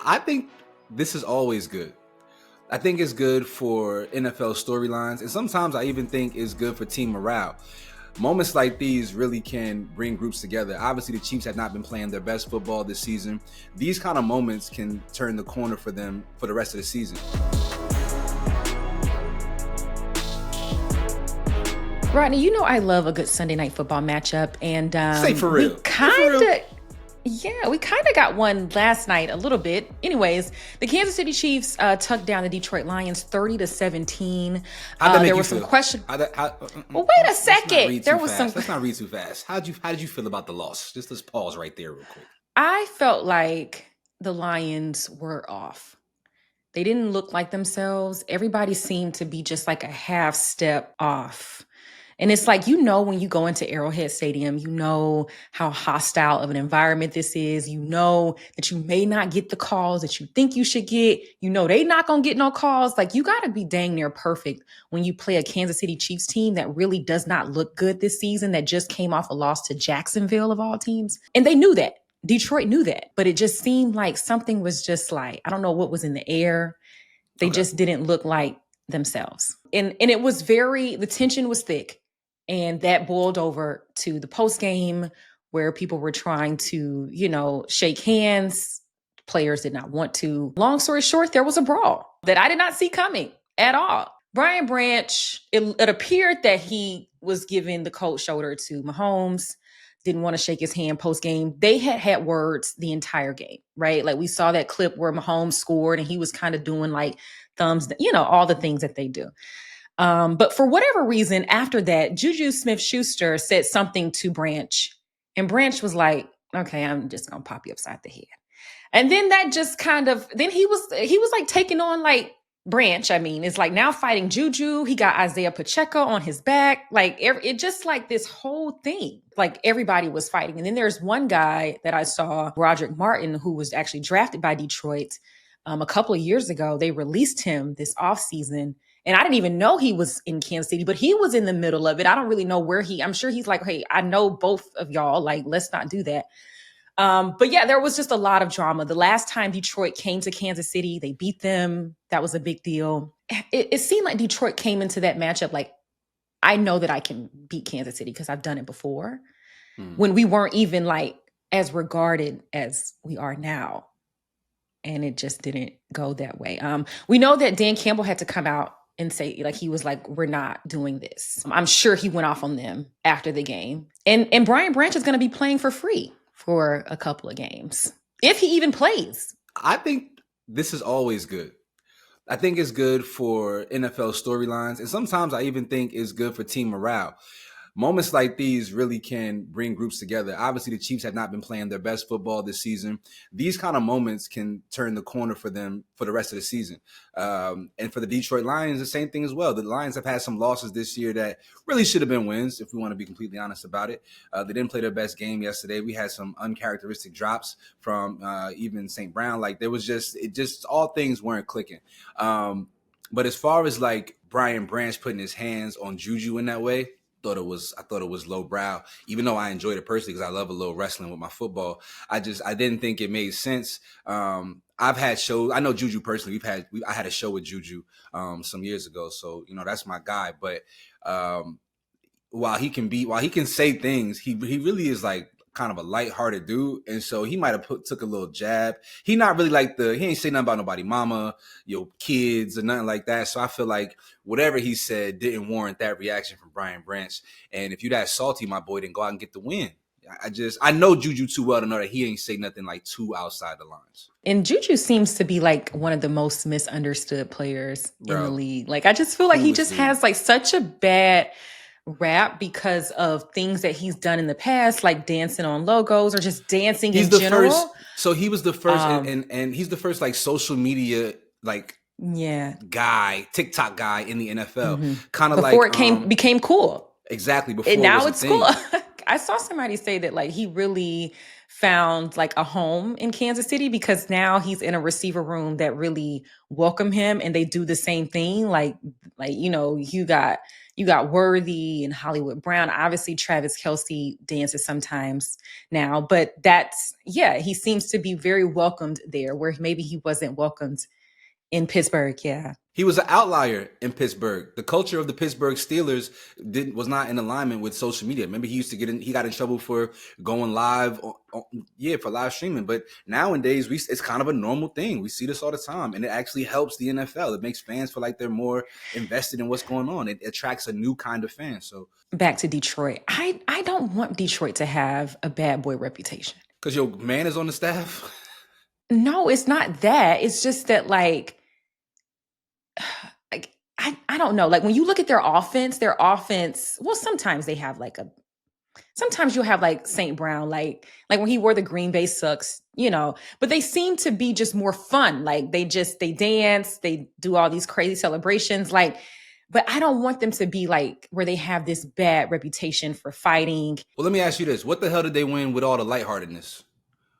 I think this is always good. I think it's good for NFL storylines, and sometimes I even think it's good for team morale. Moments like these really can bring groups together. Obviously, the Chiefs have not been playing their best football this season. These kind of moments can turn the corner for them for the rest of the season. Rodney, you know I love a good Sunday night football matchup, and Say for real. we kind of got one last night a little bit. Anyways, the Kansas City Chiefs took down the Detroit Lions 30-17. How'd that make there you was feel? some question. Well, wait a second. There was some. Let's not read too fast. How did you feel about the loss? Let's pause right there real quick. I felt like the Lions were off. They didn't look like themselves. Everybody seemed to be just like a half step off. And it's like, when you go into Arrowhead Stadium, you know how hostile of an environment this is. You know that you may not get the calls that you think you should get. You know they not going to get no calls. Like, you got to be dang near perfect when you play a Kansas City Chiefs team that really does not look good this season, that just came off a loss to Jacksonville of all teams. And they knew that. Detroit knew that. But it just seemed like something was just like, I don't know what was in the air. They just didn't look like themselves. And it was the tension was thick. And that boiled over to the postgame where people were trying to, shake hands. Players did not want to. Long story short, there was a brawl that I did not see coming at all. Brian Branch, it appeared that he was giving the cold shoulder to Mahomes, didn't want to shake his hand postgame. They had words the entire game, right? Like, we saw that clip where Mahomes scored and he was kind of doing like thumbs, all the things that they do. But for whatever reason, after that, JuJu Smith-Schuster said something to Branch, and Branch was like, okay, I'm just going to pop you upside the head. And then that just then he was like taking on like Branch. I mean, it's like now fighting JuJu. He got Isaiah Pacheco on his back. Like, it just like this whole thing, like everybody was fighting. And then there's one guy that I saw, Roderick Martin, who was actually drafted by Detroit a couple of years ago. They released him this offseason. And I didn't even know he was in Kansas City, but he was in the middle of it. I don't really know where I'm sure he's like, hey, I know both of y'all. Like, let's not do that. But yeah, there was just a lot of drama. The last time Detroit came to Kansas City, they beat them. That was a big deal. It seemed like Detroit came into that matchup like, I know that I can beat Kansas City because I've done it before. When we weren't even like as regarded as we are now. And it just didn't go that way. We know that Dan Campbell had to come out and say, like, he was like, we're not doing this. I'm sure he went off on them after the game. And Brian Branch is going to be playing for free for a couple of games, if he even plays. I think this is always good. I think it's good for NFL storylines, and sometimes I even think it's good for team morale. Moments like these really can bring groups together. Obviously, the Chiefs have not been playing their best football this season. These kind of moments can turn the corner for them for the rest of the season. And for the Detroit Lions, the same thing as well. The Lions have had some losses this year that really should have been wins, if we want to be completely honest about it. They didn't play their best game yesterday. We had some uncharacteristic drops from even St. Brown. Like, there was just all things weren't clicking. But as far as like Brian Branch putting his hands on JuJu in that way, I thought it was lowbrow, even though I enjoyed it personally because I love a little wrestling with my football. I didn't think it made sense. I've had shows. I know JuJu personally. I had a show with JuJu some years ago, so that's my guy. But while he can say things, he really is like kind of a lighthearted dude, and so he might have took a little jab. He not really like he ain't say nothing about nobody mama, your kids, or nothing like that. So I feel like whatever he said didn't warrant that reaction from Brian Branch. And if you that salty, my boy, then go out and get the win. I know JuJu too well to know that he ain't say nothing like too outside the lines. And JuJu seems to be like one of the most misunderstood players in the league. Like, I just feel like he just has like such a bad rap because of things that he's done in the past, like dancing on logos or just dancing in general. He was the first, and he's the first like social media guy, TikTok guy in the NFL. Kind of before it became cool. Exactly. Before and now it's cool. I saw somebody say that like he really found like a home in Kansas City, because now he's in a receiver room that really welcome him, and they do the same thing. Like you got Worthy and Hollywood Brown. Obviously, Travis Kelce dances sometimes now, but he seems to be very welcomed there, where maybe he wasn't welcomed in Pittsburgh. Yeah. He was an outlier in Pittsburgh. The culture of the Pittsburgh Steelers was not in alignment with social media. Remember, he got in trouble for going live, for live streaming. But nowadays, it's kind of a normal thing. We see this all the time, and it actually helps the NFL. It makes fans feel like they're more invested in what's going on. It attracts a new kind of fan. So back to Detroit. I don't want Detroit to have a bad boy reputation. Because your man is on the staff? No, it's not that. It's just that I don't know. Like when you look at their offense, well, sometimes they have sometimes you'll have like St. Brown, like when he wore the Green Bay Sucks, but they seem to be just more fun. Like they dance, they do all these crazy celebrations. But I don't want them to be like where they have this bad reputation for fighting. Well, let me ask you this. What the hell did they win with all the lightheartedness?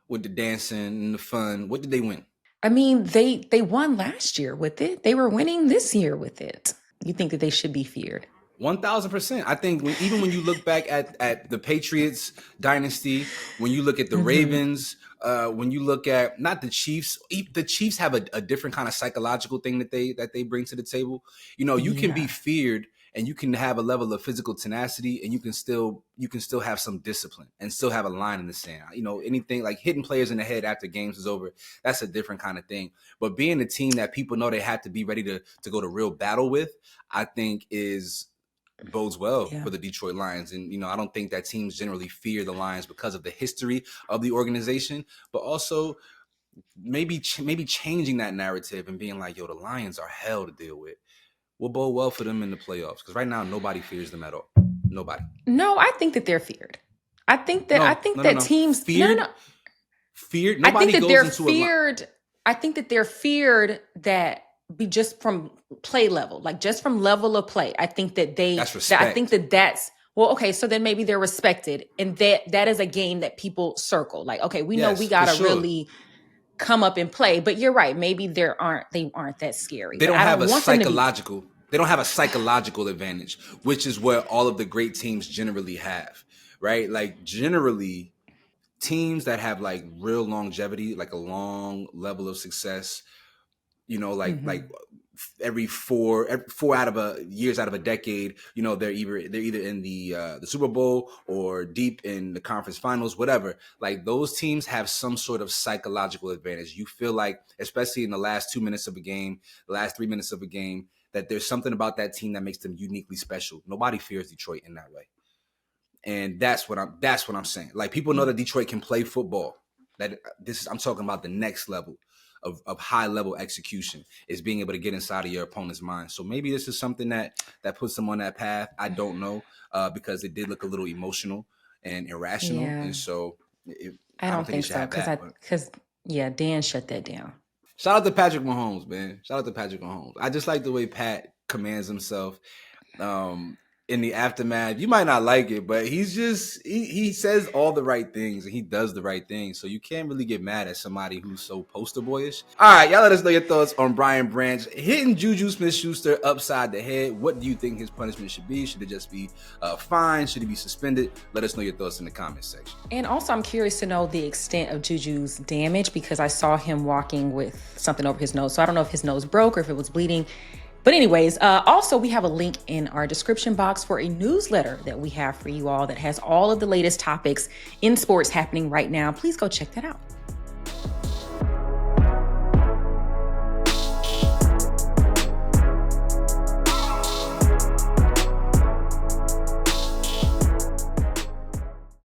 With the dancing and the fun? What did they win? I mean, they won last year with it. They were winning this year with it. You think that they should be feared? 1,000%. I think even when you look back at the Patriots dynasty, when you look at the Ravens, when you look at not the Chiefs have a different kind of psychological thing that they bring to the table. You can be feared and you can have a level of physical tenacity, and you can still have some discipline and still have a line in the sand. Anything like hitting players in the head after games is over, that's a different kind of thing. But being a team that people know they have to be ready to go to real battle with, I think bodes well for the Detroit Lions. And, I don't think that teams generally fear the Lions because of the history of the organization, but also maybe changing that narrative and being like, yo, the Lions are hell to deal with. Will bode well for them in the playoffs, because right now nobody fears them at all. Nobody. No, I think that they're feared. I think that teams feared. Feared. Nobody I think that goes they're into feared. I think that they're feared that be just from play level, like just from level of play. I think that that's respect. I think that's well, okay. So then maybe they're respected, and that is a game that people circle. Like, okay, we know we gotta really come up and play. But you're right. Maybe they aren't that scary. They don't have a psychological. They don't have a psychological advantage, which is what all of the great teams generally have, right? Like generally, teams that have like real longevity, like a long level of success, like every four years out of a decade, they're either in the Super Bowl or deep in the conference finals, whatever. Like those teams have some sort of psychological advantage. You feel like, especially in the last 2 minutes of a game, the last 3 minutes of a game, that there's something about that team that makes them uniquely special. Nobody fears Detroit in that way. And that's what I'm saying. Like people know that Detroit can play football. I'm talking about the next level of high level execution, is being able to get inside of your opponent's mind. So maybe this is something that puts them on that path. I don't know, because it did look a little emotional and irrational. Yeah. And so I don't think so, because Dan shut that down. Shout out to Patrick Mahomes, man. Shout out to Patrick Mahomes. I just like the way Pat commands himself. In the aftermath, you might not like it, but he says all the right things and he does the right things. So you can't really get mad at somebody who's so poster boyish. All right, y'all let us know your thoughts on Brian Branch hitting JuJu Smith-Schuster upside the head. What do you think his punishment should be? Should it just be fined? Should he be suspended? Let us know your thoughts in the comments section. And also, I'm curious to know the extent of JuJu's damage, because I saw him walking with something over his nose. So I don't know if his nose broke or if it was bleeding. But anyways, also we have a link in our description box for a newsletter that we have for you all that has all of the latest topics in sports happening right now. Please go check that out.